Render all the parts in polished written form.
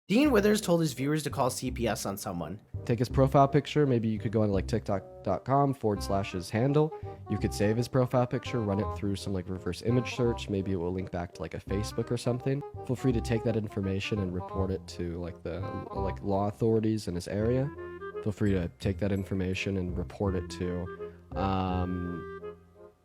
Dean Withers told his viewers to call CPS on someone. Take his profile picture. Maybe you could go on like tiktok.com/ his handle. You could save his profile picture, run it through some like reverse image search. Maybe it will link back to like a Facebook or something. Feel free to take that information and report it to like the law authorities in his area. Feel free to take that information and report it to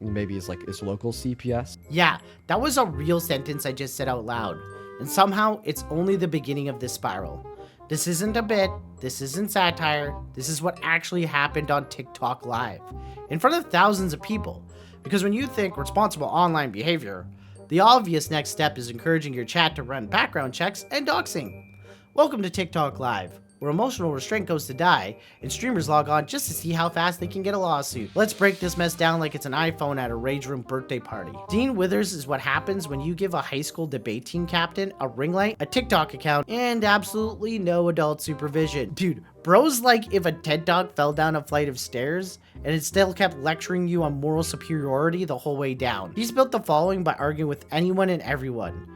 maybe his local CPS. Yeah, that was a real sentence I just said out loud. And somehow, it's only the beginning of this spiral. This isn't a bit, this isn't satire, this is what actually happened on TikTok Live, in front of thousands of people. Because when you think responsible online behavior, the obvious next step is encouraging your chat to run background checks and doxing. Welcome to TikTok Live, where emotional restraint goes to die, and streamers log on just to see how fast they can get a lawsuit. Let's break this mess down like it's an iPhone at a Rage Room birthday party. Dean Withers is what happens when you give a high school debate team captain a ring light, a TikTok account, and absolutely no adult supervision. Dude, bro's like if a TED Talk fell down a flight of stairs, and it still kept lecturing you on moral superiority the whole way down. He's built the following by arguing with anyone and everyone.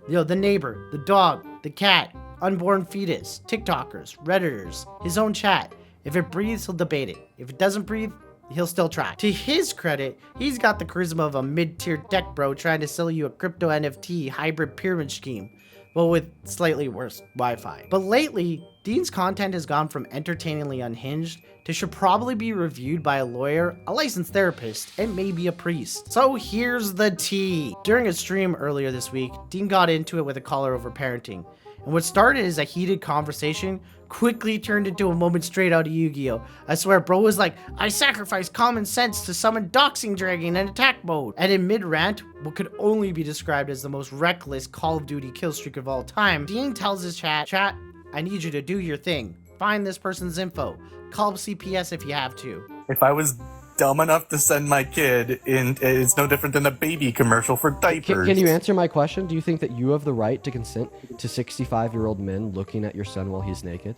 The neighbor, the dog, the cat, unborn fetus, TikTokers, Redditors, his own chat. If it breathes, he'll debate it. If it doesn't breathe, he'll still try. To his credit, he's got the charisma of a mid-tier tech bro trying to sell you a crypto NFT hybrid pyramid scheme, well, with slightly worse Wi-Fi. But lately, Dean's content has gone from entertainingly unhinged to should probably be reviewed by a lawyer, a licensed therapist, and maybe a priest. So here's the tea. During a stream earlier this week, Dean got into it with a caller over parenting. And what started as a heated conversation quickly turned into a moment straight out of Yu-Gi-Oh! I swear, bro was like, I sacrificed common sense to summon doxxing dragon in attack mode. And in mid-rant, what could only be described as the most reckless Call of Duty kill streak of all time, Dean tells his chat, I need you to do your thing. Find this person's info. Call CPS if you have to. If I was dumb enough to send my kid in, it's no different than a baby commercial for diapers. Can you answer my question? Do you think that you have the right to consent to 65-year-old men looking at your son while he's naked?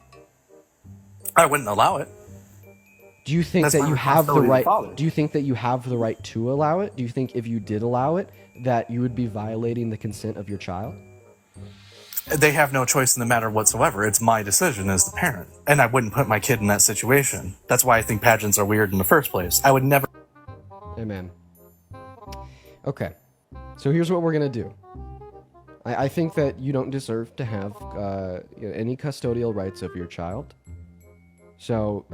I wouldn't allow it. Do you think That's that my you have the responsibility as a right? father. Do you think that you have the right to allow it? Do you think if you did allow it, that you would be violating the consent of your child? They have no choice in the matter whatsoever. It's my decision as the parent. And I wouldn't put my kid in that situation. That's why I think pageants are weird in the first place. I would never... Amen. Okay. So here's what we're going to do. I think that you don't deserve to have any custodial rights over your child. So,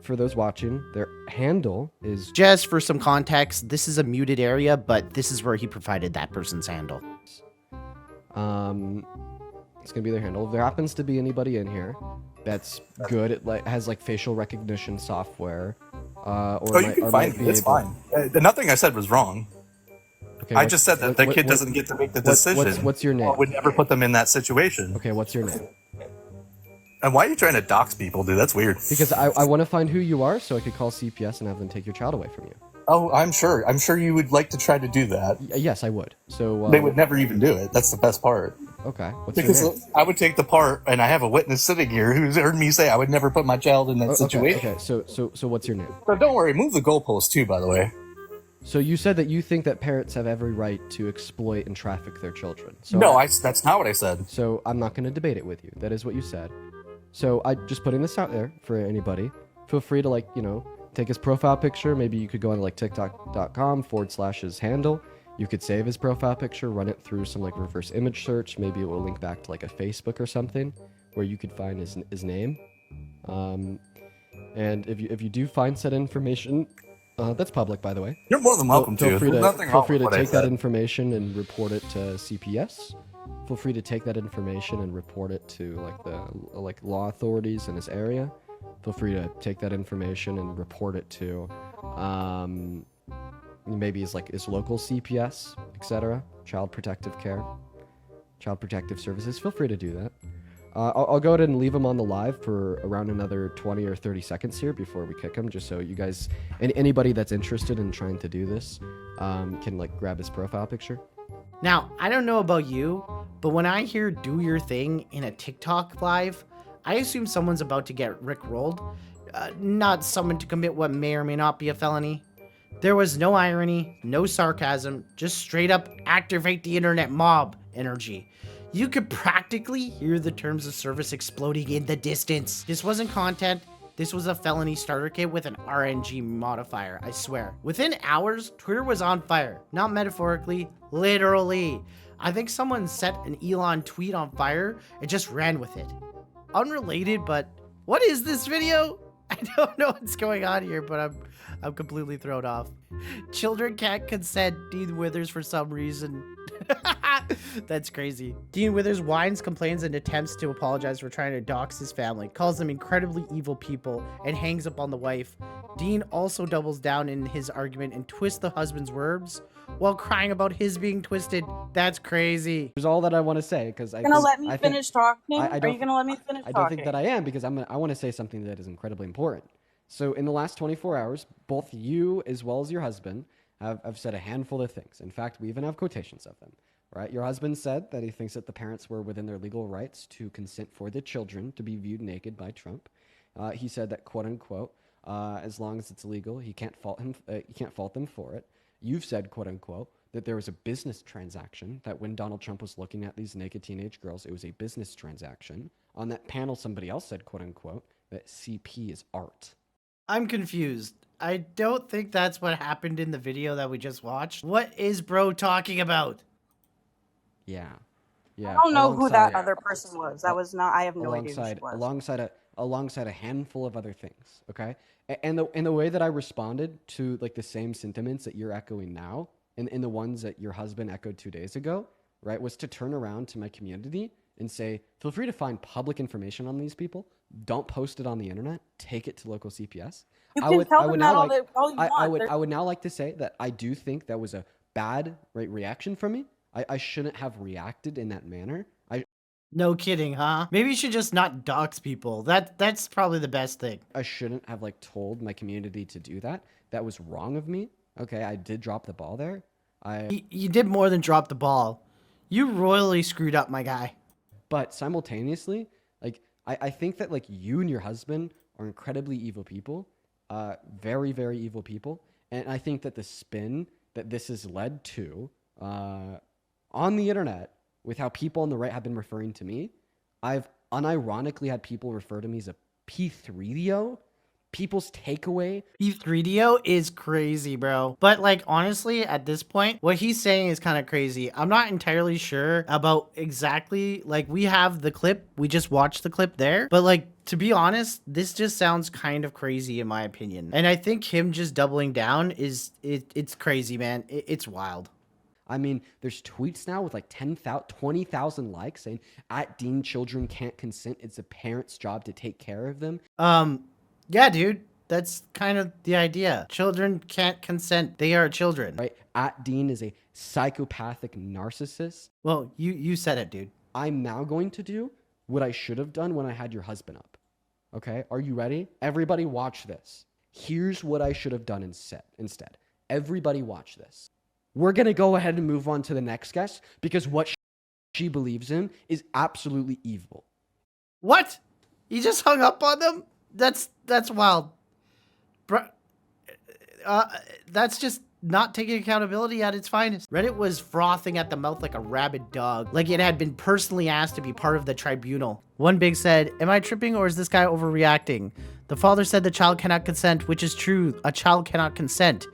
for those watching, their handle is... Just for some context, this is a muted area, but this is where he provided that person's handle. It's gonna be their handle. If there happens to be anybody in here that's good at has facial recognition software, you can find me. It's fine. Nothing I said was wrong. Okay, I just said that the kid doesn't get to make the decision. What's your name? I would never put them in that situation. Okay, what's your name? And why are you trying to dox people, dude? That's weird. Because I want to find who you are so I could call CPS and have them take your child away from you. Oh, I'm sure. I'm sure you would like to try to do that. Yes, I would. So they would never even do it. That's the best part. Okay. What's Because your name? I would take the part, and I have a witness sitting here who's heard me say I would never put my child in that situation. Okay. So what's your name? But don't worry, move the goalpost too, by the way. So you said that you think that parents have every right to exploit and traffic their children. So No, that's not what I said. So I'm not going to debate it with you. That is what you said. So I just putting this out there for anybody. Feel free to take his profile picture. Maybe you could go on tiktok.com/ his handle. You could save his profile picture, run it through some reverse image search. Maybe it will link back to a Facebook or something where you could find his name. And if you do find said information, that's public, by the way. You're more than welcome Feel to. free There's nothing wrong to with what I take that said. information and report it to CPS. Feel free to take that information and report it to the law authorities in his area. Feel free to take that information and report it to maybe his local CPS, etc. Child Protective Care, Child Protective Services. Feel free to do that. I'll go ahead and leave him on the live for around another 20 or 30 seconds here before we kick him, just so you guys, anybody that's interested in trying to do this, can grab his profile picture. Now, I don't know about you, but when I hear do your thing in a TikTok live, I assume someone's about to get rickrolled, not someone to commit what may or may not be a felony. There was no irony, no sarcasm, just straight up activate the internet mob energy. You could practically hear the terms of service exploding in the distance. This wasn't content. This was a felony starter kit with an RNG modifier, I swear. Within hours, Twitter was on fire. Not metaphorically, literally. I think someone set an Elon tweet on fire and just ran with it. Unrelated, but what is this video? I don't know what's going on here, but I'm completely thrown off. Children can't consent, Dean Withers for some reason. That's crazy. Dean Withers whines, complains, and attempts to apologize for trying to dox his family, calls them incredibly evil people, and hangs up on the wife. Dean also doubles down in his argument and twists the husband's words while crying about his being twisted. That's crazy. Here's all that I want to say, because Are you gonna let me finish talking? Are you gonna let me finish talking? I don't think that I am, because I want to say something that is incredibly important. So in the last 24 hours, both you as well as your husband have said a handful of things. In fact, we even have quotations of them. Right? Your husband said that he thinks that the parents were within their legal rights to consent for the children to be viewed naked by Trump. He said that, quote unquote, as long as it's legal, he can't fault them for it. You've said, quote unquote, that there was a business transaction, that when Donald Trump was looking at these naked teenage girls, it was a business transaction. On that panel, somebody else said, quote unquote, that CP is art. I'm confused. I don't think that's what happened in the video that we just watched. What is bro talking about? Yeah. I don't know who that other person was. That was not. I have no idea who she was. Alongside a handful of other things. Okay. And the way that I responded to like the same sentiments that you're echoing now, and the ones that your husband echoed 2 days ago, right, was to turn around to my community and say, feel free to find public information on these people. Don't post it on the internet. Take it to local CPS. You can tell them that all you want. I would now like to say that I do think that was a bad reaction from me. I shouldn't have reacted in that manner. No kidding, huh? Maybe you should just not dox people. That's probably the best thing. I shouldn't have like told my community to do that. That was wrong of me. Okay, I did drop the ball there. You did more than drop the ball. You royally screwed up, my guy. But simultaneously, like I think that like you and your husband are incredibly evil people. Very, very evil people. And I think that the spin that this has led to on the internet, with how people on the right have been referring to me, I've unironically had people refer to me as a P3DO. People's takeaway. P3DO is crazy, bro. But like, honestly, at this point, what he's saying is kind of crazy. I'm not entirely sure about exactly, like, we have the clip. We just watched the clip there. But like, to be honest, this just sounds kind of crazy in my opinion. And I think him just doubling down it's crazy, man. It's wild. I mean, there's tweets now with like 20,000 likes saying, at Dean, children can't consent. It's a parent's job to take care of them. Yeah, dude. That's kind of the idea. Children can't consent. They are children. Right? At Dean is a psychopathic narcissist. Well, you said it, dude. I'm now going to do what I should have done when I had your husband up. Okay? Are you ready? Everybody watch this. Here's what I should have done instead. Everybody watch this. We're going to go ahead and move on to the next guest because what she believes in is absolutely evil. What? You just hung up on them? That's wild. Bro, that's just not taking accountability at its finest. Reddit was frothing at the mouth like a rabid dog, like it had been personally asked to be part of the tribunal. One big said, "Am I tripping or is this guy overreacting?" The father said the child cannot consent, which is true. A child cannot consent.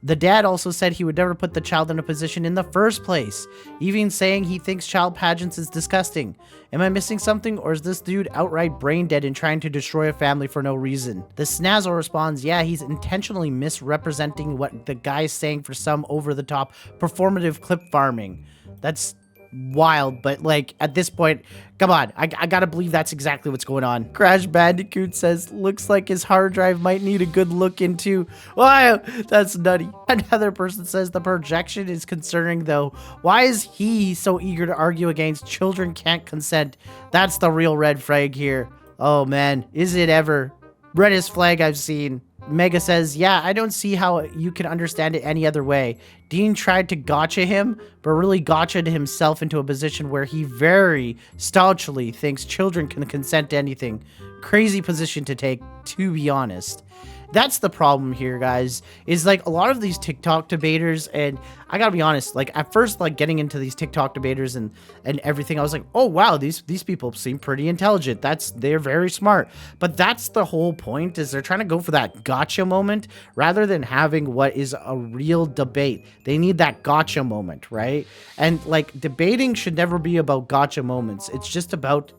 The dad also said he would never put the child in a position in the first place, even saying he thinks child pageants is disgusting. Am I missing something, or is this dude outright brain dead and trying to destroy a family for no reason? The snazzle responds, yeah, he's intentionally misrepresenting what the guy's saying for some over-the-top performative clip farming. That's wild, but like at this point, come on, I gotta believe that's exactly what's going on. Crash Bandicoot says, looks like his hard drive might need a good look into. Wow, that's nutty. Another person says the projection is concerning though. Why is he so eager to argue against children can't consent? That's the real red flag here. Oh man, is it ever? Reddest flag I've seen. Mega says, yeah, I don't see how you can understand it any other way. Dean tried to gotcha him, but really gotcha'd himself into a position where he very staunchly thinks children can consent to anything. Crazy position to take, to be honest. That's the problem here, guys, is like a lot of these TikTok debaters, and I gotta be honest, like at first, like getting into these TikTok debaters and everything, I was like, oh wow, these people seem pretty intelligent. They're very smart. But that's the whole point, is they're trying to go for that gotcha moment rather than having what is a real debate. They need that gotcha moment, right? And like debating should never be about gotcha moments. It's just about,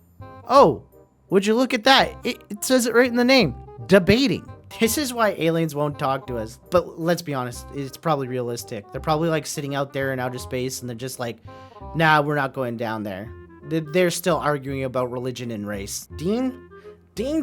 oh, would you look at that? It says it right in the name, debating. This is why aliens won't talk to us. But let's be honest, it's probably realistic. They're probably like sitting out there in outer space and they're just like, nah, we're not going down there. They're still arguing about religion and race. Dean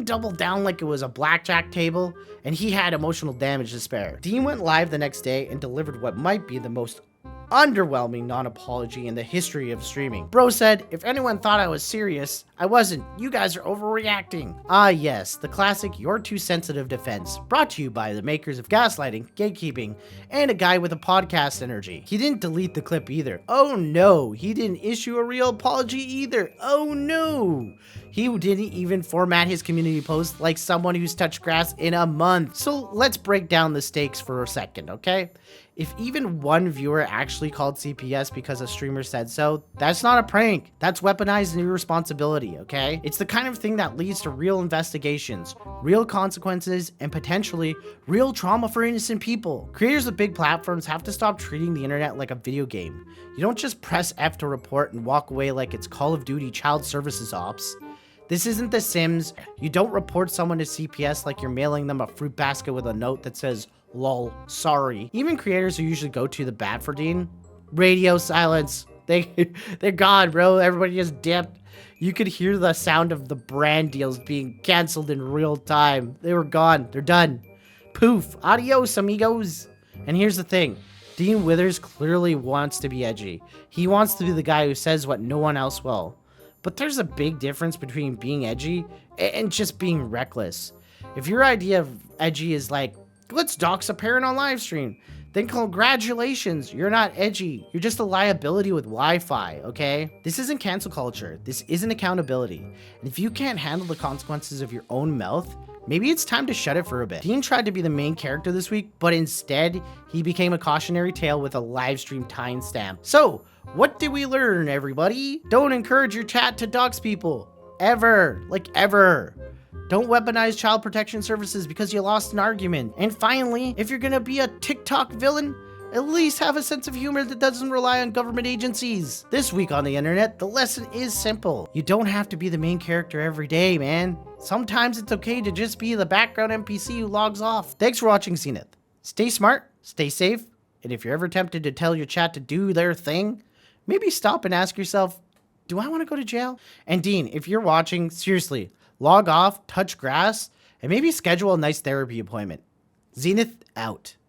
doubled down like it was a blackjack table, and he had emotional damage to spare. Dean went live the next day and delivered what might be the most underwhelming non-apology in the history of streaming. Bro said, if anyone thought I was serious, I wasn't. You guys are overreacting. Ah yes, the classic "you're too sensitive" defense, brought to you by the makers of gaslighting, gatekeeping, and a guy with a podcast energy. He didn't delete the clip either. Oh no, he didn't issue a real apology either. Oh no. He didn't even format his community post like someone who's touched grass in a month. So let's break down the stakes for a second, okay? If even one viewer actually called CPS because a streamer said so, that's not a prank. That's weaponized irresponsibility, okay? It's the kind of thing that leads to real investigations, real consequences, and potentially real trauma for innocent people. Creators of big platforms have to stop treating the internet like a video game. You don't just press F to report and walk away like it's Call of Duty Child Services Ops. This isn't The Sims. You don't report someone to CPS like you're mailing them a fruit basket with a note that says, lol, sorry. Even creators who usually go to the bat for Dean, radio silence. They're gone, bro. Everybody just dipped. You could hear the sound of the brand deals being canceled in real time. They were gone. They're done. Poof. Adios, amigos. And here's the thing. Dean Withers clearly wants to be edgy. He wants to be the guy who says what no one else will. But there's a big difference between being edgy and just being reckless. If your idea of edgy is like, let's dox a parent on live stream, then congratulations, you're not edgy. You're just a liability with Wi-Fi, okay? This isn't cancel culture. This isn't accountability. And if you can't handle the consequences of your own mouth, maybe it's time to shut it for a bit. Dean tried to be the main character this week, but instead, he became a cautionary tale with a live stream timestamp. So, what did we learn, everybody? Don't encourage your chat to dox people. Ever. Like, ever. Don't weaponize child protection services because you lost an argument. And finally, if you're gonna be a TikTok villain, at least have a sense of humor that doesn't rely on government agencies. This week on the internet, the lesson is simple. You don't have to be the main character every day, man. Sometimes it's okay to just be the background NPC who logs off. Thanks for watching Zenith. Stay smart, stay safe, and if you're ever tempted to tell your chat to do their thing, maybe stop and ask yourself, do I want to go to jail? And Dean, if you're watching, seriously, log off, touch grass, and maybe schedule a nice therapy appointment. Zenith out.